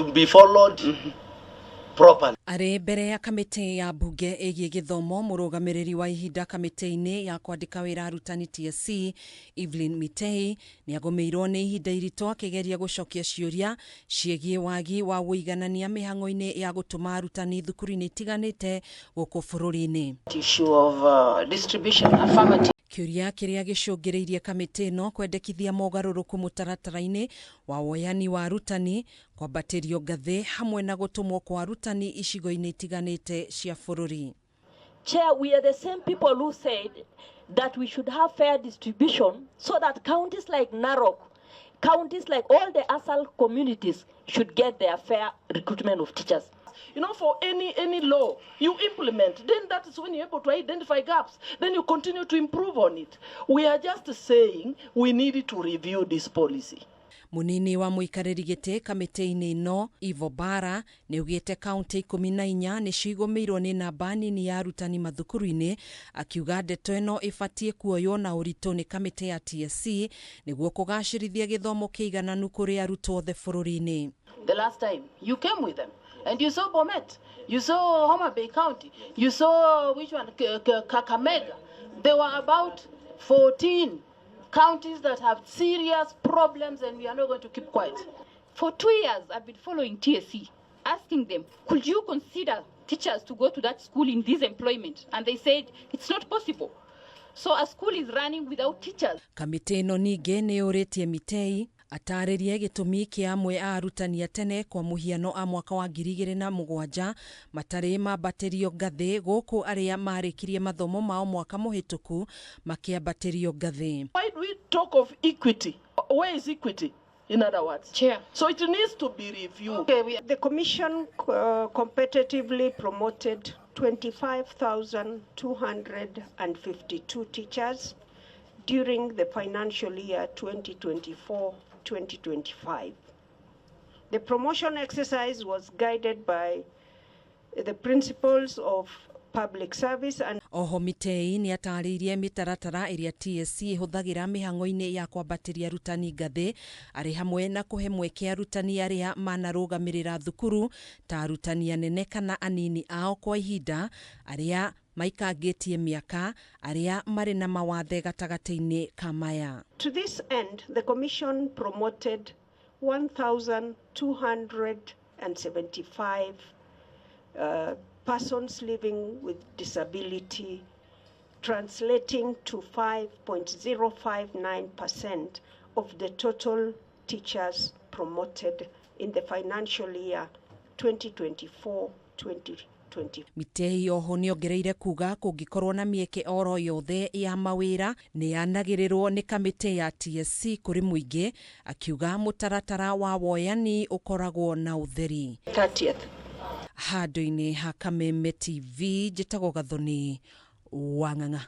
should be followed properly. Are mbere ya kamiti ya mbunge ĩgiĩ gĩthomo, mũrũgamĩrĩri wa ihinda kamĩtĩ-inĩ ya kwandĩka wĩra arutani TSC Evelyn Mitei nĩ agũmĩirwo nĩ ihinda iritũ akĩgeria gũcokia ciũria ciĩgiĩ wagi wa wũiganania mĩhang'o-inĩ ya gũtũma arutani thukuru-inĩ itiganĩte gũkũ bũrũri-inĩ. Issue of distribution affirmative. Kĩũria kĩrĩa gĩcũngĩrĩirie kamĩtĩ ĩno kwendekithia mogarũrũku mũtaratara-inĩ wa woyani wa arutani, kwambatĩrio ngathĩ hamwe na gũtũmwo kwa arutani icigo-inĩ itiganĩte cia bũrũri. Chair, we are the same people who said that we should have fair distribution so that counties like Narok, counties like all the ASAL communities should get their fair recruitment of teachers. You know, for any law you implement, then that is when you're able to identify gaps. Then you continue to improve on it. We are just saying we need to review this policy. Munini wa mũikarĩri gĩtĩ kamĩtĩ-inĩ ĩno Ivo Bara nĩ ugĩte kaunti 14 nĩ cigũmĩirwo nĩ namba nini ya arutani mathukuru-inĩ, akiuga ndeto ĩno ĩbatiĩ kuoywo na ũritũ nĩ kamĩtĩ ya TSC nĩguo kũgacĩrithia gĩthomo kĩigananu kũrĩ arutwo othe bũrũri-inĩ. The last time you came with them and you saw Bomet, you saw Homa Bay County, you saw which one, Kakamega. There were about 14 counties that have serious problems, and we are not going to keep quiet. For 2 years, I've been following TSC, asking them, could you consider teachers to go to that school in this employment? And they said, it's not possible. So a school is running without teachers. Kamĩtĩ ĩno ningĩ nĩ ũrĩtie Mitei atarĩrie gĩtũmi kĩa amwe a arutani a tene kwa mũhiano a mwaka wa 2007 matarĩ mambatĩrio ngathĩ gũkũ arĩa marĩkirie mathomo mao mwaka mũhĩtũku makĩambatĩrio ngathĩ. Why do we talk of equity? Where is equity, in other words? Chair. So it needs to be reviewed. Okay, the commission competitively promoted 25,252 teachers during the financial year 2024-2025. The promotion exercise was guided by the principles of public service and Oho Mitei nĩ atarĩirie mĩtaratara ĩrĩa TSC ĩhũthagĩra mĩhang'o-inĩ ya kwambatĩria arutani ngathĩ arĩ hamwe na kũhe mweke arutani arĩa manarũgamĩrĩra thukuru ta arutani anene kana anini ao kwa ihinda arĩa maikangĩtie mĩaka arĩa marĩ na mawathe gatagatĩ-inĩ ka maya. To this end, the commission promoted 1,275 persons living with disability, translating to 5.059% of the total teachers promoted in the financial year 2024-2025. Mitei oho nĩongereire kuga kũngĩkorwo na mĩeke oro yothe ya mawĩra nĩ yanagĩrĩrwo nĩ kamĩtĩ ya TSC kũrĩ mũingĩ, akiuga mũtaratara wa woyani ũkoragwo na ũtheri. 30th. Handũ-inĩ ha Kameme TV, njĩtagwo Gathoni Wang'ang'a.